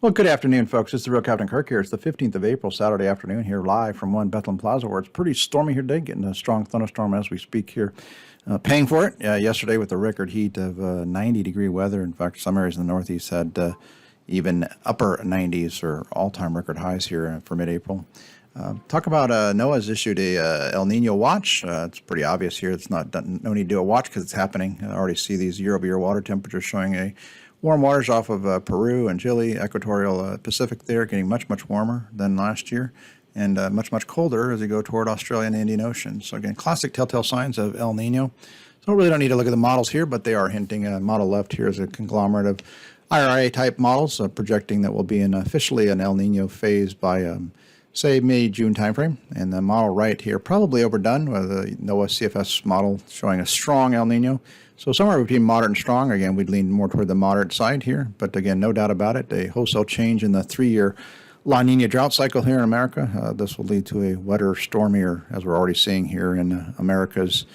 Well, good afternoon, folks. It's the real Captain Kirk here. It's the 15th of April, Saturday afternoon here, live from One Bethlehem Plaza, where it's pretty stormy here today, getting a strong thunderstorm as we speak here. Paying for it yesterday with the record heat of 90-degree weather. In fact, some areas in the Northeast had even upper 90s or all-time record highs here for mid-April. Talk about NOAA's issued a El Nino watch. It's pretty obvious here. It's no need to do a watch because it's happening. I already see these year-over-year water temperatures showing a warm waters off of Peru and Chile, equatorial Pacific there, getting much, much warmer than last year, and much, much colder as you go toward Australia and the Indian Ocean. So again, classic telltale signs of El Nino. So really don't need to look at the models here, but they are hinting. Model left here is a conglomerate of IRA-type models projecting that we'll be in officially an El Nino phase by, say, May-June timeframe. And the model right here, probably overdone with the NOAA CFS model showing a strong El Nino. So somewhere between moderate and strong. Again, we'd lean more toward the moderate side here. But again, no doubt about it, a wholesale change in the 3-year La Nina drought cycle here in America. This will lead to a wetter, stormier, as we're already seeing here in Americas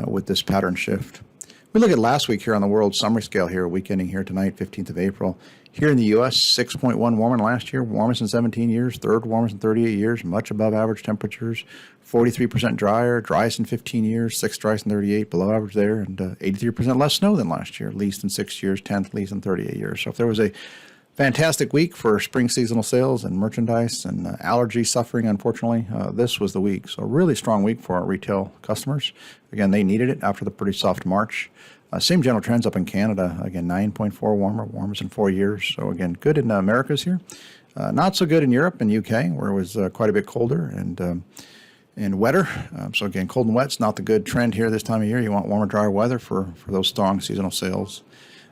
with this pattern shift. We look at last week here on the world summary scale here, week ending here tonight, 15th of April. Here in the U.S., 6.1 warmer than last year, warmest in 17 years, third warmest in 38 years, much above average temperatures, 43% drier, driest in 15 years, sixth driest in 38, below average there, and 83% less snow than last year, least in 6 years, 10th least in 38 years. So if there was a fantastic week for spring seasonal sales and merchandise and allergy suffering, unfortunately, this was the week. So a really strong week for our retail customers. Again, they needed it after the pretty soft March. Same general trends up in Canada. Again, 9.4 warmer, warmest in 4 years. So again, good in Americas here. Not so good in Europe and UK, where it was quite a bit colder and wetter. So again, cold and wet's not the good trend here this time of year. You want warmer, drier weather for those strong seasonal sales.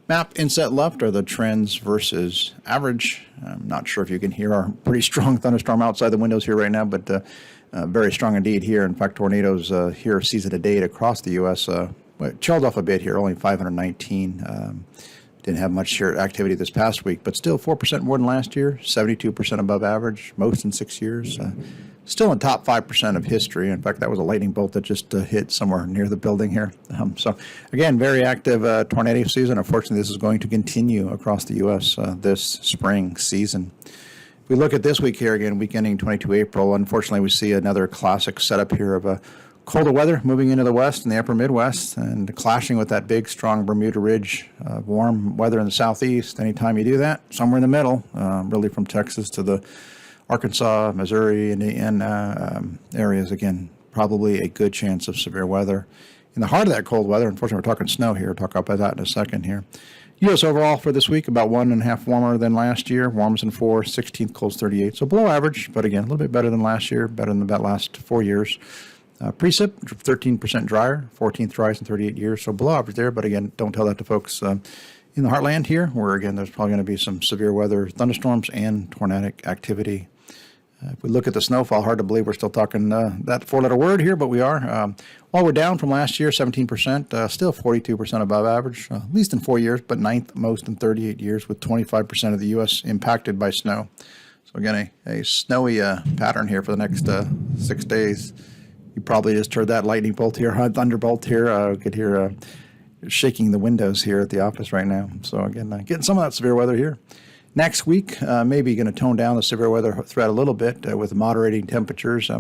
Map inset left are the trends versus average. I'm not sure if you can hear our pretty strong thunderstorm outside the windows here right now, but very strong indeed here. In fact, tornadoes here season to date across the U.S. Chilled off a bit here, only 519. Didn't have much shear activity this past week, but still 4% more than last year, 72% above average, most in 6 years. Still in top 5% of history. In fact, that was a lightning bolt that just hit somewhere near the building here. So again, very active tornado season. Unfortunately, this is going to continue across the U.S. This spring season. If we look at this week here again, week ending 22 April, unfortunately, we see another classic setup here of a colder weather moving into the west and the upper Midwest and clashing with that big, strong Bermuda Ridge, warm weather in the southeast. Anytime you do that, somewhere in the middle, really from Texas to the Arkansas, Missouri, and areas, again, probably a good chance of severe weather. In the heart of that cold weather, unfortunately, we're talking snow here. We'll talk about that in a second here. U.S. overall for this week, about 1.5 warmer than last year. Warmest in 4, 16th, coldest 38. So below average, but again, a little bit better than last year, better than about last 4 years. Precip, 13% drier, 14th driest in 38 years. So below average there, but again, don't tell that to folks in the heartland here, where again, there's probably going to be some severe weather, thunderstorms, and tornadic activity. If we look at the snowfall, hard to believe we're still talking that 4-letter word here, but we are. While we're down from last year, 17%, still 42% above average, at least in 4 years, but 9th most in 38 years, with 25% of the U.S. impacted by snow. So again, a snowy pattern here for the next 6 days. You probably just heard that lightning bolt here, thunderbolt here. I could hear shaking the windows here at the office right now. So again, getting some of that severe weather here. Next week, maybe going to tone down the severe weather threat a little bit with moderating temperatures.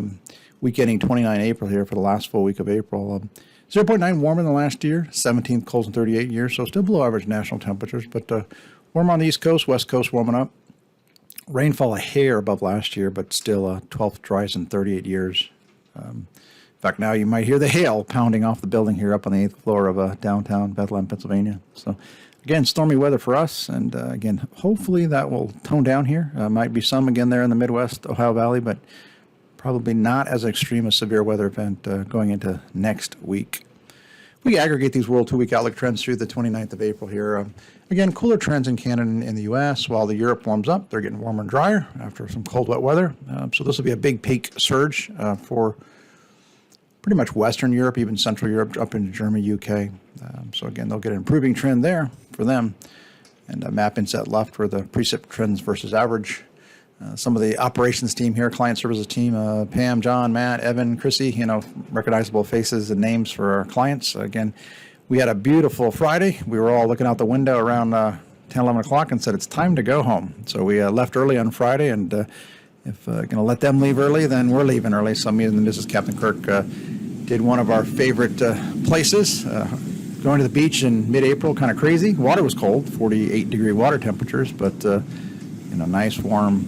Week ending 29 April here for the last full week of April. 0.9 warmer than last year, 17th coldest in 38 years, so still below average national temperatures, but warm on the East Coast, West Coast warming up. Rainfall a hair above last year, but still 12th driest in 38 years. In fact, now you might hear the hail pounding off the building here up on the 8th floor of downtown Bethlehem, Pennsylvania. So again, stormy weather for us, and again, hopefully that will tone down here. Might be some again there in the Midwest, Ohio Valley, but probably not as extreme a severe weather event going into next week. We aggregate these World 2-Week Outlook trends through the 29th of April here. Again, cooler trends in Canada and in the U.S. While the Europe warms up, they're getting warmer and drier after some cold, wet weather. So this will be a big peak surge for pretty much Western Europe, even Central Europe, up into Germany, UK. So again, they'll get an improving trend there for them. And a map inset left for the precip trends versus average. Some of the operations team here, client services team, Pam, John, Matt, Evan, Chrissy, recognizable faces and names for our clients. Again, we had a beautiful Friday. We were all looking out the window around 10, 11 o'clock and said, it's time to go home. So we left early on Friday, and if going to let them leave early, then we're leaving early. So me and Mrs. Captain Kirk did one of our favorite places, going to the beach in mid-April, kind of crazy. Water was cold, 48-degree water temperatures, but nice, warm,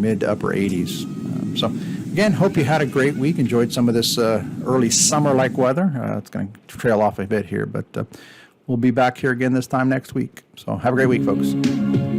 mid to upper 80s. So again, hope you had a great week, enjoyed some of this early summer-like weather. It's going to trail off a bit here, but we'll be back here again this time next week. So have a great week, folks.